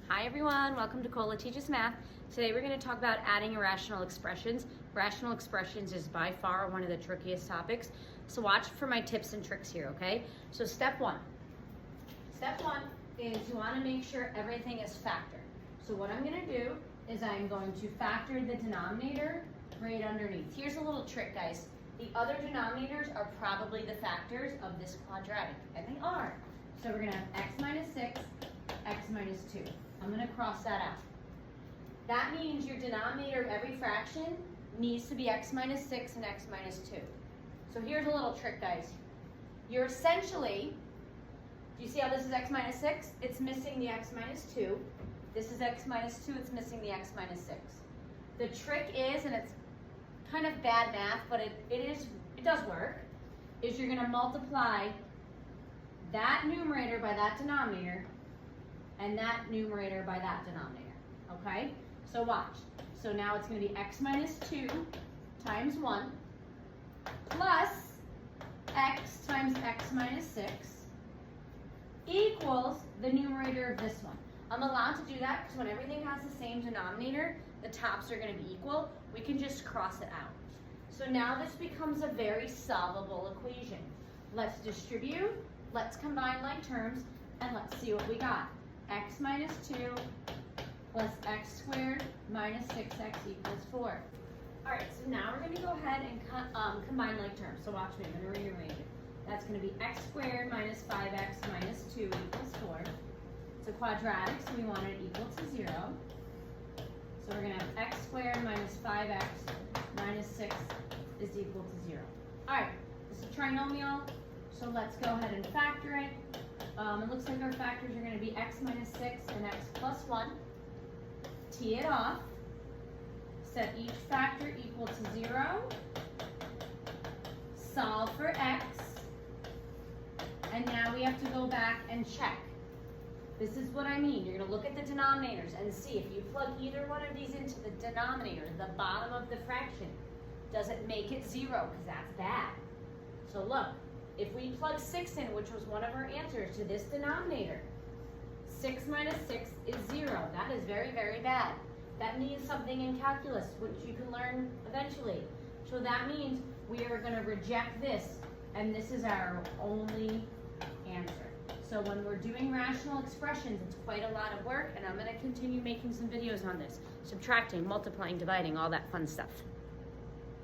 Hi everyone, welcome to Cola Teaches Math. Today we're going to talk about adding irrational expressions. Rational expressions is by far one of the trickiest topics. So watch for my tips and tricks here, okay? So step one. Step one is you want to make sure everything is factored. So what I'm going to do is I'm going to factor the denominator right underneath. Here's a little trick, guys. The other denominators are probably the factors of this quadratic, and they are. So we're going to have x minus 6, x minus 2. I'm going to cross that out. That means your denominator of every fraction needs to be x minus 6 and x minus 2. So here's a little trick, guys. You're essentially, do you see how this is x minus 6? It's missing the x minus 2. This is x minus 2, it's missing the x minus 6. The trick is, and it's kind of bad math, but it does work, is you're going to multiply that numerator by that denominator and that numerator by that denominator, okay? So watch. So now it's going to be x minus 2 times 1 plus x times x minus 6 equals the numerator of this one. I'm allowed to do that because when everything has the same denominator, the tops are going to be equal. We can just cross it out. So now this becomes a very solvable equation. Let's distribute, let's combine like terms, and let's see what we got. X minus 2 plus x squared minus 6x equals 4. All right, so now we're going to go ahead and combine like terms. So watch me, I'm going to rearrange it. That's going to be x squared minus 5x minus 2 equals 4. It's a quadratic, so we want it equal to 0. So we're going to have x squared minus 5x minus 6 is equal to 0. All right, this is a trinomial, so let's go ahead and factor it. It looks like our factors are going to be x minus 6 and x plus 1. Tee it off. Set each factor equal to 0. Solve for x. And now we have to go back and check. This is what I mean. You're going to look at the denominators and see if you plug either one of these into the denominator, the bottom of the fraction, does it make it 0? Because that's bad. So look, if we plug 6 in, which was one of our answers to this denominator, 6 minus 6 is 0. That is very, very bad. That means something in calculus, which you can learn eventually. So that means we are going to reject this, and this is our only answer. So when we're doing rational expressions, it's quite a lot of work, and I'm going to continue making some videos on this. Subtracting, multiplying, dividing, all that fun stuff.